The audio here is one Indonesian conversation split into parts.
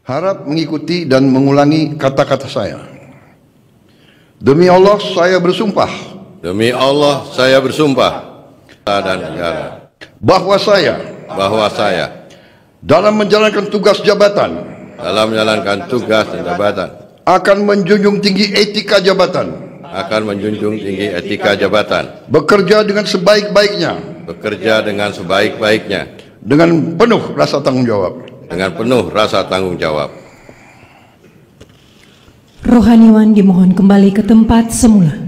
Harap mengikuti dan mengulangi kata-kata saya. Demi Allah saya bersumpah. Demi Allah saya bersumpah dan negara Bahwa saya dalam menjalankan tugas jabatan akan menjunjung tinggi etika jabatan, bekerja dengan sebaik-baiknya, dengan penuh rasa tanggung jawab. Rohaniwan dimohon kembali ke tempat semula.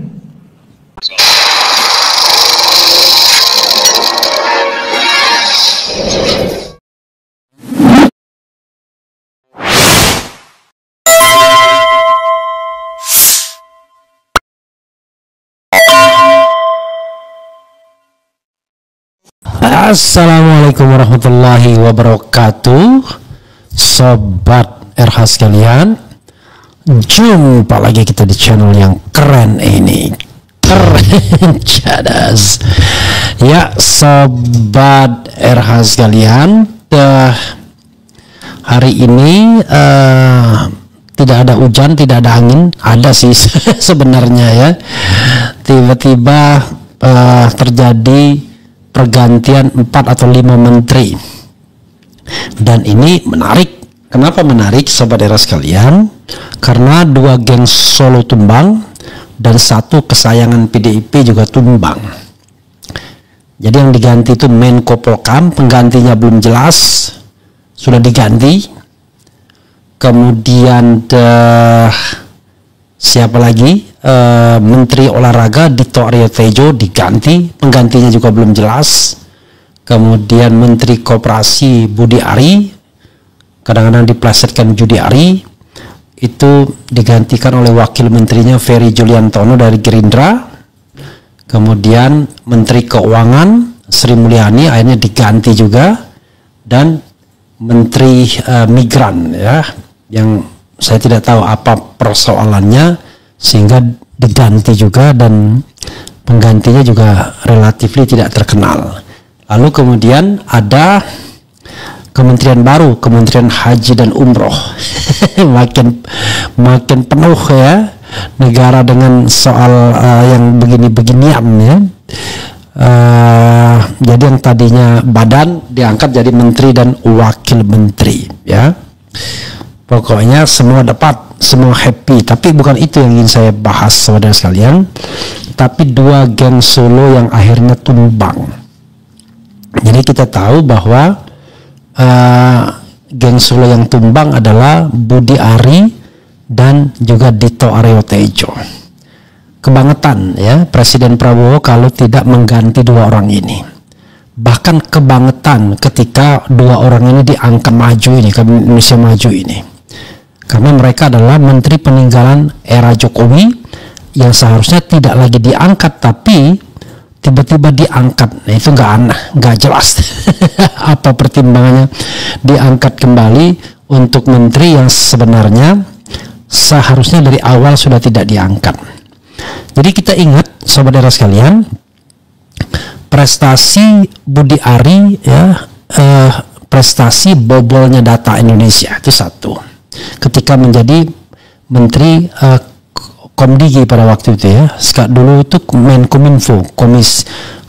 Assalamualaikum warahmatullahi wabarakatuh. Sobat RH sekalian, jumpa lagi kita di channel yang keren ini, keren cadas ya sobat RH sekalian. Hari ini tidak ada hujan, tidak ada angin, ada sih sebenarnya ya. Tiba-tiba terjadi pergantian 4 atau 5 menteri, dan ini menarik. Kenapa menarik sobat era sekalian? Karena 2 geng Solo tumbang dan 1 kesayangan PDIP juga tumbang. Jadi yang diganti itu Menko Polkam, penggantinya belum jelas, sudah diganti. Kemudian siapa lagi? Menteri Olahraga Dito Aryo Tejo diganti, penggantinya juga belum jelas. Kemudian Menteri Koperasi Budi Ari, kadang-kadang diplesetkan Judi Ari, itu digantikan oleh wakil menterinya Ferry Juliantono dari Gerindra. Kemudian Menteri Keuangan Sri Mulyani akhirnya diganti juga, dan Menteri Migran ya, yang saya tidak tahu apa persoalannya sehingga diganti juga, dan penggantinya juga relatif tidak terkenal. Lalu kemudian ada kementerian baru, Kementerian Haji dan Umroh. makin penuh ya negara dengan soal yang begini-beginian ya. Jadi yang tadinya badan diangkat jadi menteri dan wakil menteri ya. Pokoknya semua dapat, semua happy. Tapi bukan itu yang ingin saya bahas saudara sekalian, tapi 2 geng Solo yang akhirnya tumbang. Jadi kita tahu bahwa geng Solo yang tumbang adalah Budi Ari dan juga Dito Aryo Tejo. Kebangetan ya Presiden Prabowo kalau tidak mengganti 2 orang ini. Bahkan kebangetan ketika 2 orang ini diangkat maju ini ke Indonesia Maju ini. Karena mereka adalah menteri peninggalan era Jokowi yang seharusnya tidak lagi diangkat, tapi tiba-tiba diangkat. Nah, itu nggak jelas apa pertimbangannya diangkat kembali untuk menteri yang sebenarnya seharusnya dari awal sudah tidak diangkat. Jadi kita ingat sobat era sekalian, prestasi Budi Ari ya, prestasi bobolnya data Indonesia itu satu. Ketika menjadi menteri Komdigi pada waktu itu ya, dulu itu Menkominfo,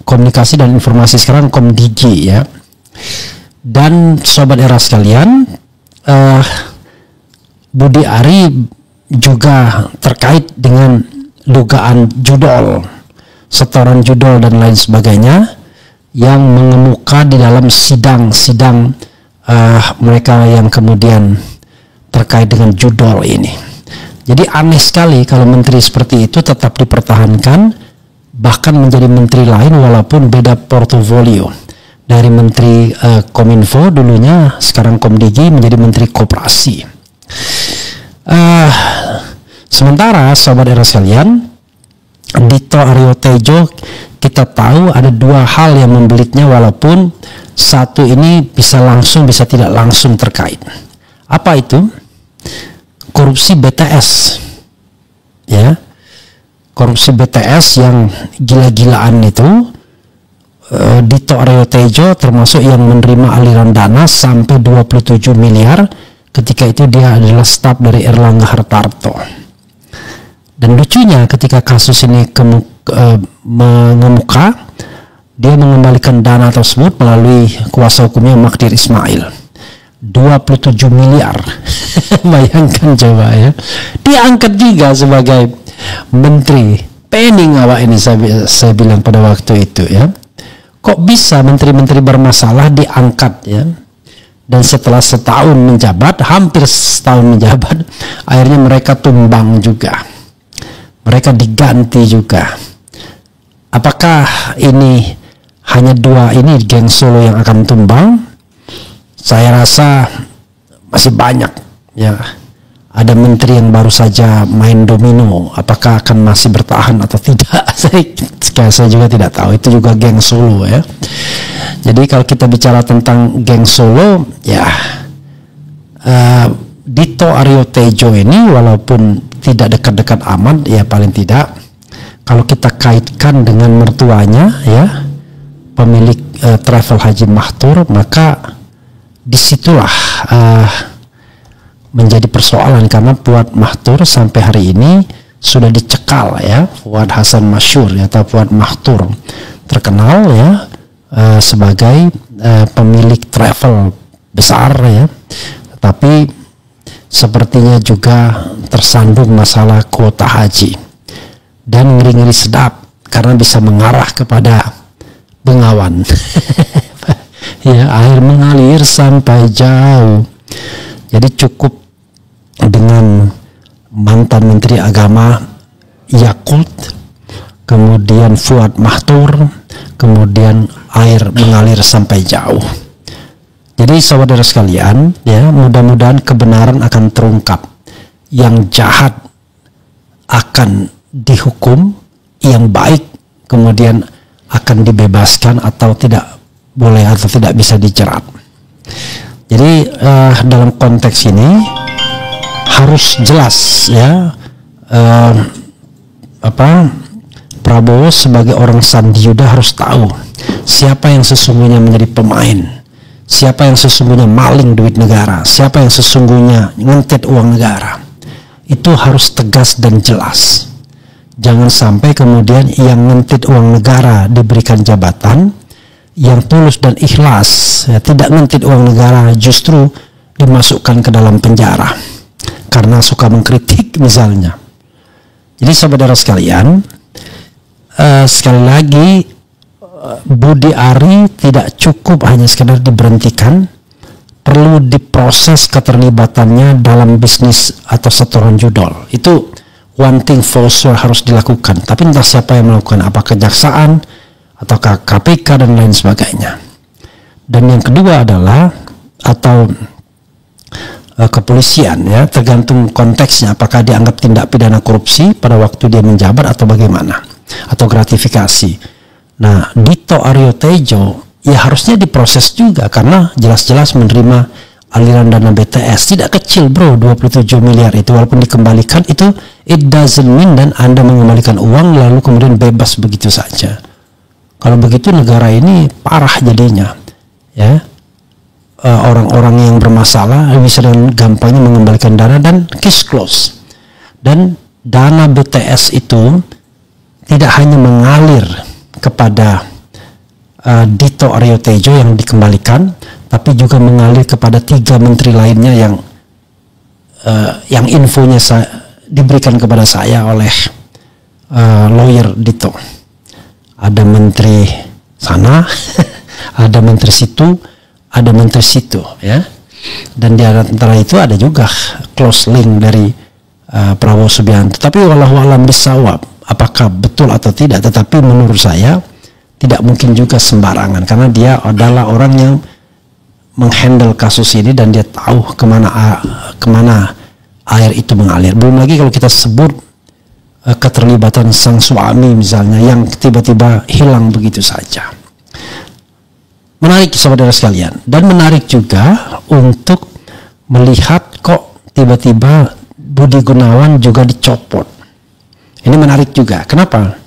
Komunikasi dan Informasi, sekarang Komdigi ya. Dan sobat era sekalian, Budi Ari juga terkait dengan dugaan judol, setoran judol dan lain sebagainya yang mengemuka di dalam sidang-sidang mereka yang kemudian terkait dengan judol ini. Jadi aneh sekali kalau menteri seperti itu tetap dipertahankan, bahkan menjadi menteri lain walaupun beda portofolio. Dari menteri Kominfo dulunya, sekarang Komdigi menjadi menteri Koperasi. Sementara sobat era sekalian, Dito Aryo Tejo kita tahu ada 2 hal yang membelitnya, walaupun satu ini bisa langsung bisa tidak langsung terkait. Apa itu? Korupsi BTS ya, korupsi BTS yang gila-gilaan itu. Dito Aryo Tejo termasuk yang menerima aliran dana sampai 27 miliar Ketika itu dia adalah staf dari Erlangga Hartarto. Dan lucunya ketika kasus ini mengemuka, dia mengembalikan dana tersebut melalui kuasa hukumnya Magdir Ismail. 27 miliar. Bayangkan coba ya. Diangkat juga sebagai menteri. Pening awak ini saya bilang pada waktu itu ya. Kok bisa menteri-menteri bermasalah diangkat ya? Dan setelah setahun menjabat, hampir setahun menjabat, akhirnya mereka tumbang juga. Mereka diganti juga. Apakah ini hanya dua ini geng Solo yang akan tumbang? Saya rasa masih banyak ya. Ada menteri yang baru saja main domino. Apakah akan masih bertahan atau tidak? Saya juga tidak tahu. Itu juga geng Solo ya. Jadi kalau kita bicara tentang geng Solo, ya Dito Aryo Tejo ini walaupun tidak dekat-dekat amat, ya paling tidak kalau kita kaitkan dengan mertuanya ya, pemilik travel Haji Mahtur, maka disitulah menjadi persoalan, karena Fuad Mahtur sampai hari ini sudah dicekal ya. Fuad Hasan Masyur ya, atau Fuad Mahtur terkenal ya sebagai pemilik travel besar ya, tapi sepertinya juga tersandung masalah kuota haji dan ngeri-ngeri sedap karena bisa mengarah kepada Bengawan. Ya, air mengalir sampai jauh. Jadi cukup dengan mantan Menteri Agama Yakult, kemudian Fuad Mahtur, kemudian air mengalir sampai jauh. Jadi saudara sekalian ya, mudah-mudahan kebenaran akan terungkap, yang jahat akan dihukum, yang baik kemudian akan dibebaskan atau tidak boleh atau tidak bisa dijerat. Jadi dalam konteks ini harus jelas ya, Prabowo sebagai orang Sandi Yuda harus tahu siapa yang sesungguhnya menjadi pemain, siapa yang sesungguhnya maling duit negara, siapa yang sesungguhnya ngentet uang negara. Itu harus tegas dan jelas. Jangan sampai kemudian yang ngentit uang negara diberikan jabatan, yang tulus dan ikhlas ya, tidak ngentit uang negara justru dimasukkan ke dalam penjara karena suka mengkritik misalnya. Jadi saudara sekalian, sekali lagi Budi Ari tidak cukup hanya sekedar diberhentikan, perlu diproses keterlibatannya dalam bisnis atau setoran judol. Itu one thing for sure harus dilakukan. Tapi entah siapa yang melakukan, apa kejaksaan ataukah KPK dan lain sebagainya. Dan yang kedua adalah atau kepolisian ya, tergantung konteksnya, apakah dianggap tindak pidana korupsi pada waktu dia menjabat atau bagaimana, atau gratifikasi. Nah, Dito Aryo Tejo ya harusnya diproses juga karena jelas-jelas menerima aliran dana BTS. Tidak kecil bro, 27 miliar itu, walaupun dikembalikan itu it doesn't mean dan Anda mengembalikan uang lalu kemudian bebas begitu saja. Kalau begitu negara ini parah jadinya ya. Orang-orang yang bermasalah bisa dengan gampangnya mengembalikan dana dan case close. Dan dana BTS itu tidak hanya mengalir kepada Dito Aryo Tejo yang dikembalikan, tapi juga mengalir kepada 3 menteri lainnya yang infonya diberikan kepada saya oleh lawyer Dito. Ada menteri sana, ada menteri situ, ada menteri situ ya. Dan di antara itu ada juga close link dari Prabowo Subianto. Tapi wallahu a'lam bishawab, apakah betul atau tidak, tetapi menurut saya tidak mungkin juga sembarangan, karena dia adalah orang yang menghandle kasus ini dan dia tahu kemana air itu mengalir. Belum lagi kalau kita sebut keterlibatan sang suami misalnya yang tiba-tiba hilang begitu saja. Menarik saudara sekalian, dan menarik juga untuk melihat kok tiba-tiba Budi Gunawan juga dicopot. Ini menarik juga. Kenapa?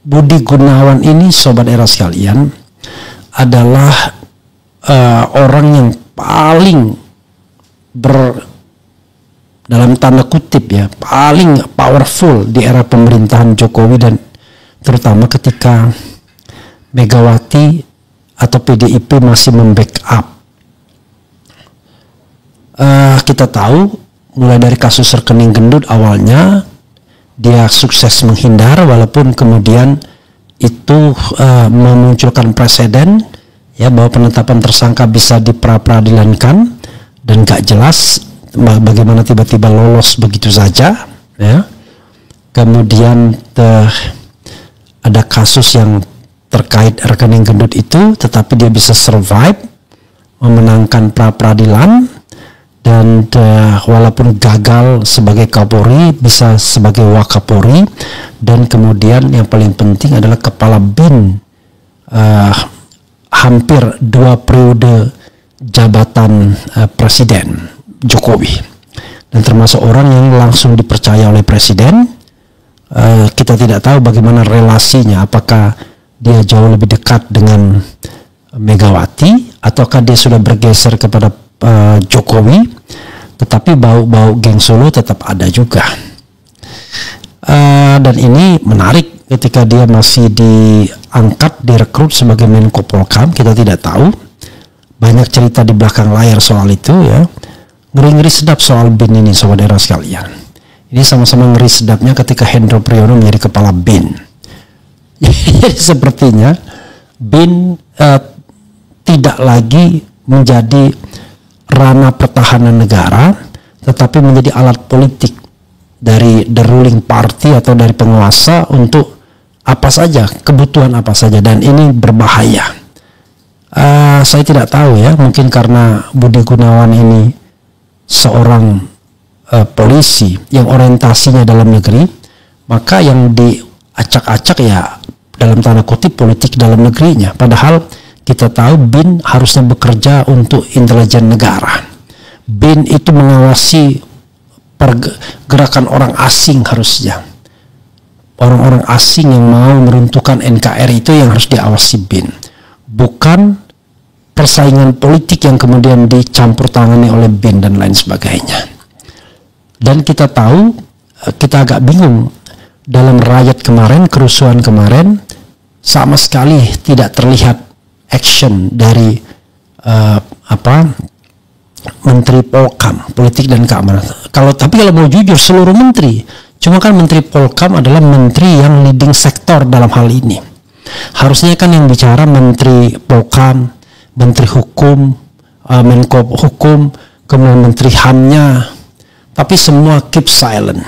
Budi Gunawan ini sobat era sekalian adalah orang yang paling dalam tanda kutip ya, paling powerful di era pemerintahan Jokowi, dan terutama ketika Megawati atau PDIP masih membackup. Kita tahu mulai dari kasus rekening gendut awalnya dia sukses menghindar, walaupun kemudian itu memunculkan preseden ya bahwa penetapan tersangka bisa diperadilankan, dan gak jelas bagaimana tiba-tiba lolos begitu saja ya. Kemudian ada kasus yang terkait rekening gendut itu, tetapi dia bisa survive, memenangkan pra-peradilan, dan walaupun gagal sebagai Kapolri bisa sebagai Wakapolri, dan kemudian yang paling penting adalah kepala BIN hampir 2 periode jabatan Presiden Jokowi, dan termasuk orang yang langsung dipercaya oleh Presiden. Kita tidak tahu bagaimana relasinya, apakah dia jauh lebih dekat dengan Megawati ataukah dia sudah bergeser kepada Jokowi, tetapi bau-bau geng Solo tetap ada juga. Dan ini menarik, ketika dia masih diangkat, direkrut sebagai Menko Polkam, kita tidak tahu. Banyak cerita di belakang layar soal itu ya. Ngeri-ngeri sedap soal BIN ini, saudara sekalian. Ini sama-sama ngeri sedapnya ketika Hendro Priyono menjadi kepala BIN. Jadi sepertinya BIN tidak lagi menjadi ranah pertahanan negara, tetapi menjadi alat politik dari the ruling party atau dari penguasa untuk apa saja, kebutuhan apa saja, dan ini berbahaya. Saya tidak tahu ya, mungkin karena Budi Gunawan ini seorang polisi yang orientasinya dalam negeri, maka yang diacak-acak ya dalam tanda kutip politik dalam negerinya. Padahal kita tahu BIN harusnya bekerja untuk intelijen negara. BIN itu mengawasi pergerakan orang asing harusnya. Orang-orang asing yang mau meruntuhkan NKRI itu yang harus diawasi BIN. Bukan persaingan politik yang kemudian dicampur tangani oleh BIN dan lain sebagainya. Dan kita tahu, kita agak bingung dalam riot kemarin, kerusuhan kemarin, sama sekali tidak terlihat action dari Menteri Polkam, politik dan keamanan. Tapi kalau mau jujur, seluruh menteri. Cuma kan Menteri Polkam adalah menteri yang leading sektor dalam hal ini. Harusnya kan yang bicara Menteri Polkam, Menteri Hukum, Menko Hukum, kemudian Menteri HAM-nya, tapi semua keep silent.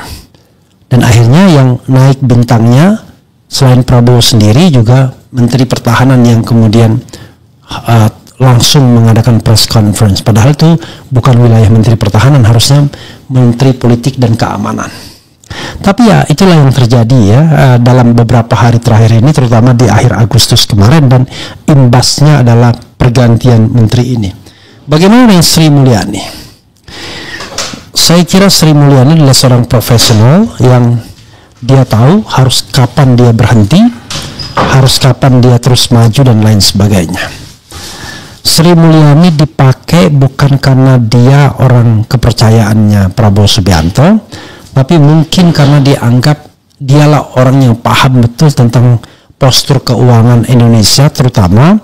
Dan akhirnya yang naik bintangnya selain Prabowo sendiri juga Menteri Pertahanan yang kemudian langsung mengadakan press conference. Padahal itu bukan wilayah Menteri Pertahanan, harusnya Menteri Politik dan Keamanan. Tapi ya itulah yang terjadi ya dalam beberapa hari terakhir ini, terutama di akhir Agustus kemarin, dan imbasnya adalah pergantian menteri ini. Bagaimana dengan Sri Mulyani? Saya kira Sri Mulyani adalah seorang profesional yang dia tahu harus kapan dia berhenti, harus kapan dia terus maju dan lain sebagainya. Sri Mulyani dipakai bukan karena dia orang kepercayaannya Prabowo Subianto, tapi mungkin karena dianggap dialah orang yang paham betul tentang postur keuangan Indonesia, terutama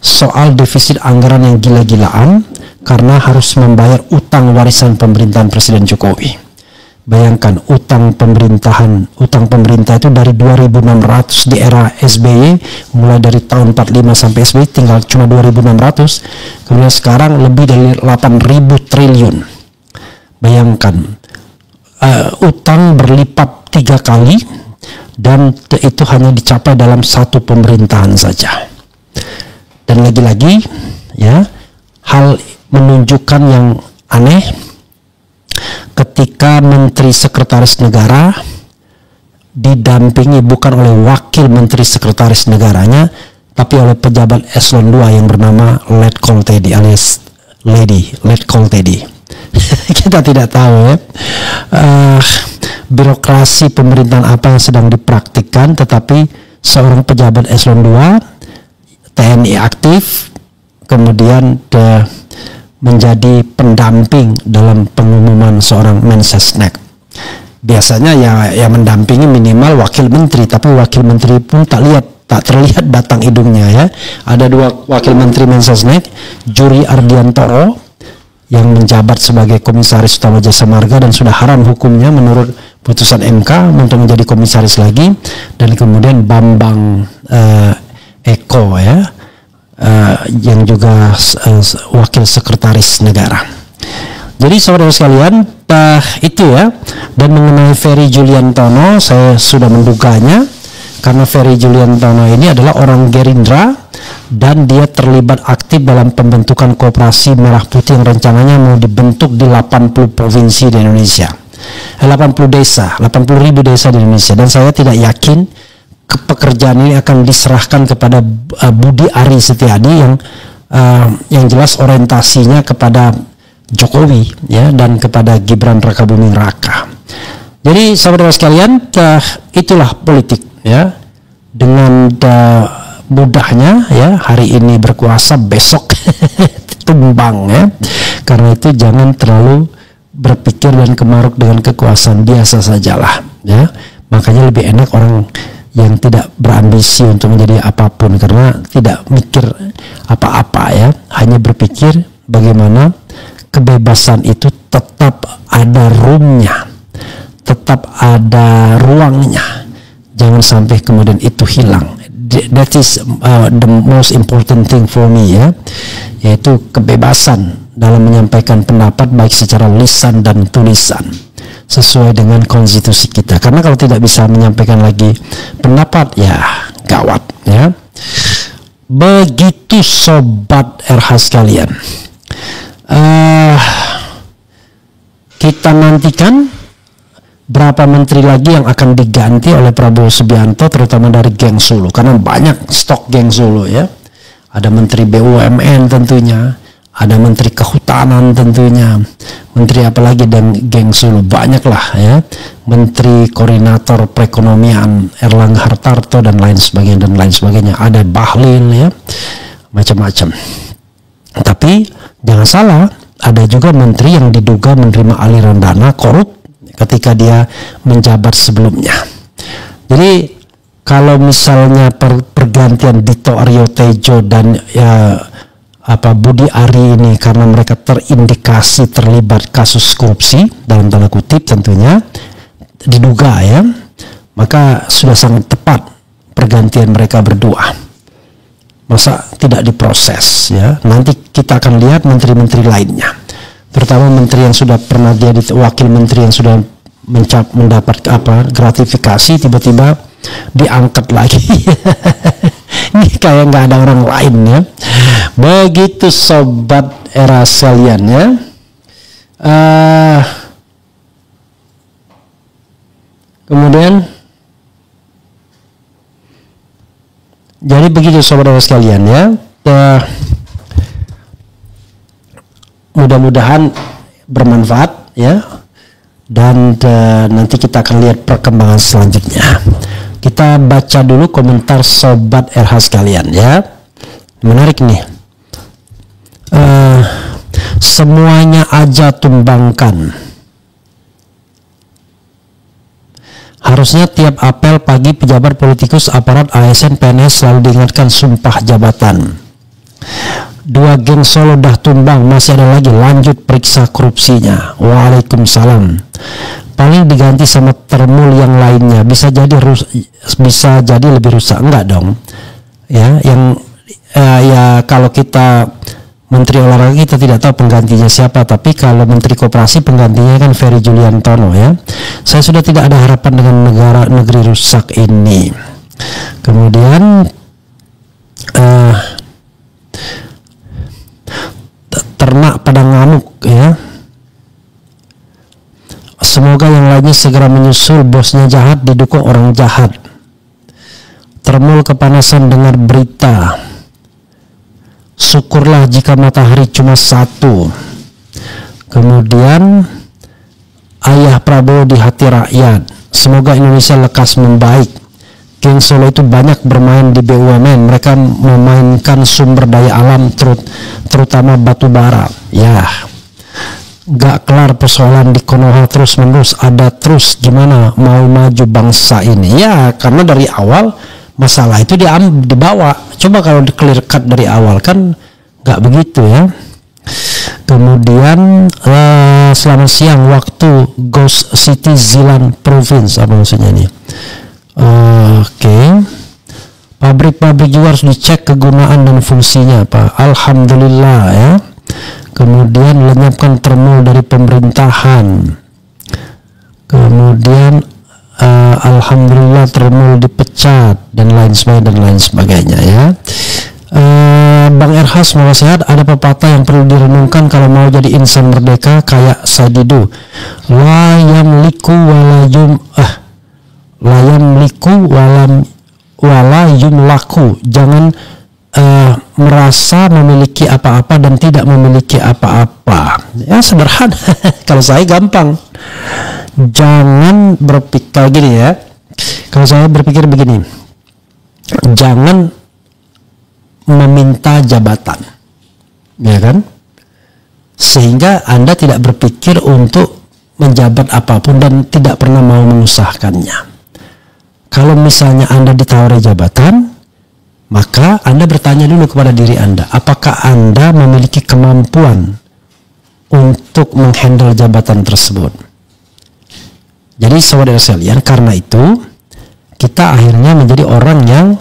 soal defisit anggaran yang gila-gilaan karena harus membayar utang warisan pemerintahan Presiden Jokowi. Bayangkan utang pemerintah itu dari 2.600 di era SBY, mulai dari tahun 45 sampai SBY tinggal cuma 2.600, kemudian sekarang lebih dari 8.000 triliun. Bayangkan utang berlipat 3 kali, dan itu hanya dicapai dalam satu pemerintahan saja. Dan lagi-lagi ya, hal menunjukkan yang aneh ketika Menteri Sekretaris Negara didampingi bukan oleh wakil Menteri Sekretaris Negaranya, tapi oleh pejabat eselon 2 yang bernama Letkol Teddy alias Lady Letkol Teddy. Kita tidak tahu ya birokrasi pemerintahan apa yang sedang dipraktikkan, tetapi seorang pejabat eselon 2 TNI aktif kemudian menjadi pendamping dalam pengumuman seorang Mensesnek. Biasanya ya mendampingi minimal wakil menteri, tapi wakil menteri pun tak terlihat batang hidungnya ya. Ada 2 wakil menteri Mensesnek, Juri Ardiantoro yang menjabat sebagai komisaris utama Jasa Marga dan sudah haram hukumnya menurut putusan MK untuk menjadi komisaris lagi, dan kemudian Bambang Eko ya, yang juga wakil sekretaris negara. Jadi saudara sekalian, itu ya. Dan mengenai Ferry Juliantono, saya sudah menduganya karena Ferry Juliantono ini adalah orang Gerindra dan dia terlibat aktif dalam pembentukan koperasi Merah Putih yang rencananya mau dibentuk di 80 provinsi di Indonesia, 80 desa, 80.000 desa di Indonesia. Dan saya tidak yakin pekerjaan ini akan diserahkan kepada Budi Ari Setiadi yang jelas orientasinya kepada Jokowi ya, dan kepada Gibran Rakabuming Raka. Jadi saudara sekalian, itulah politik ya. Dengan mudahnya ya, hari ini berkuasa, besok tumbang ya. Karena itu jangan terlalu berpikir dan kemaruk dengan kekuasaan, biasa sajalah ya. Makanya lebih enak orang yang tidak berambisi untuk menjadi apapun, karena tidak mikir apa-apa ya, hanya berpikir bagaimana kebebasan itu tetap ada roomnya, tetap ada ruangnya, jangan sampai kemudian itu hilang. That is the most important thing for me ya, yaitu kebebasan dalam menyampaikan pendapat baik secara lisan dan tulisan sesuai dengan konstitusi kita. Karena kalau tidak bisa menyampaikan lagi pendapat, ya gawat ya. Begitu sobat RH sekalian. Kita nantikan berapa menteri lagi yang akan diganti oleh Prabowo Subianto, terutama dari geng Solo, karena banyak stok geng Solo ya. Ada menteri BUMN tentunya, ada menteri kehutanan tentunya, menteri apalagi dan geng Solo, banyak lah ya. Menteri koordinator perekonomian Erlangga Hartarto dan lain sebagainya, ada Bahlil ya, macam-macam. Tapi jangan salah, ada juga menteri yang diduga menerima aliran dana korup ketika dia menjabat sebelumnya. Jadi kalau misalnya pergantian Dito Aryo Tejo dan Budi Ari ini karena mereka terindikasi terlibat kasus korupsi dalam tanda kutip tentunya, diduga ya, maka sudah sangat tepat pergantian mereka berdua. Masa tidak diproses ya? Nanti kita akan lihat menteri-menteri lainnya, terutama menteri yang sudah pernah jadi wakil menteri yang sudah mendapat gratifikasi, tiba-tiba diangkat lagi. Ini kayak nggak ada orang lain ya. Begitu sobat era sekalian ya. Kemudian jadi begitu saudara sekalian ya. Mudah-mudahan bermanfaat ya. Dan nanti kita akan lihat perkembangan selanjutnya. Kita baca dulu komentar sobat RH sekalian ya. Menarik nih. Semuanya aja tumbangkan. Harusnya tiap apel pagi pejabat politikus aparat ASN PNS selalu diingatkan sumpah jabatan. 2 geng Solo dah tumbang, masih ada lagi, lanjut periksa korupsinya. Waalaikumsalam. Paling diganti sama termul yang lainnya, bisa jadi lebih rusak. Enggak dong ya, yang ya kalau kita Menteri Olahraga kita tidak tahu penggantinya siapa, tapi kalau Menteri Koperasi penggantinya kan Ferry Juliantono ya. Saya sudah tidak ada harapan dengan negeri rusak ini. Kemudian ternak pada ngamuk ya. Semoga yang lainnya segera menyusul, bosnya jahat didukung orang jahat. Termul kepanasan dengar berita. Syukurlah jika matahari cuma satu. Kemudian ayah Prabowo di hati rakyat. Semoga Indonesia lekas membaik. Geng Solo itu banyak bermain di BUMN. Mereka memainkan sumber daya alam terutama batu bara. Ya, gak kelar persoalan di Konoha terus menerus, ada terus. Gimana mau maju bangsa ini? Ya, karena dari awal masalah itu dibawa. Coba kalau di-clear cut dari awal kan gak begitu ya. Kemudian selamat siang waktu Ghost City Zilan Province, apa maksudnya ini? Oke. Pabrik-pabrik juga harus dicek kegunaan dan fungsinya, Pak. Alhamdulillah ya. Kemudian lenyapkan termol dari pemerintahan. Kemudian alhamdulillah termol dipecat dan lain sebagainya ya. Bang Erhas mau sehat, ada pepatah yang perlu direnungkan kalau mau jadi insan merdeka kayak Sadidu. La yamliku wala yumlaku. Jangan merasa memiliki apa-apa dan tidak memiliki apa-apa. Ya sederhana. Kalau saya gampang. Jangan berpikir gini ya. Kalau saya berpikir begini. Jangan meminta jabatan. Ya kan? Sehingga Anda tidak berpikir untuk menjabat apapun dan tidak pernah mau mengusahakannya. Kalau misalnya Anda ditawari jabatan, maka Anda bertanya dulu kepada diri Anda, apakah Anda memiliki kemampuan untuk menghandle jabatan tersebut. Jadi saudara sekalian, karena itu kita akhirnya menjadi orang yang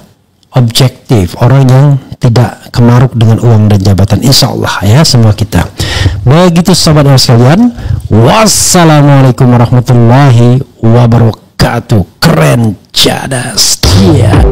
objektif, orang yang tidak kemaruk dengan uang dan jabatan, insya Allah ya semua kita. Begitu sahabat sekalian, wassalamualaikum warahmatullahi wabarakatuh. Keren, cadas, yeah.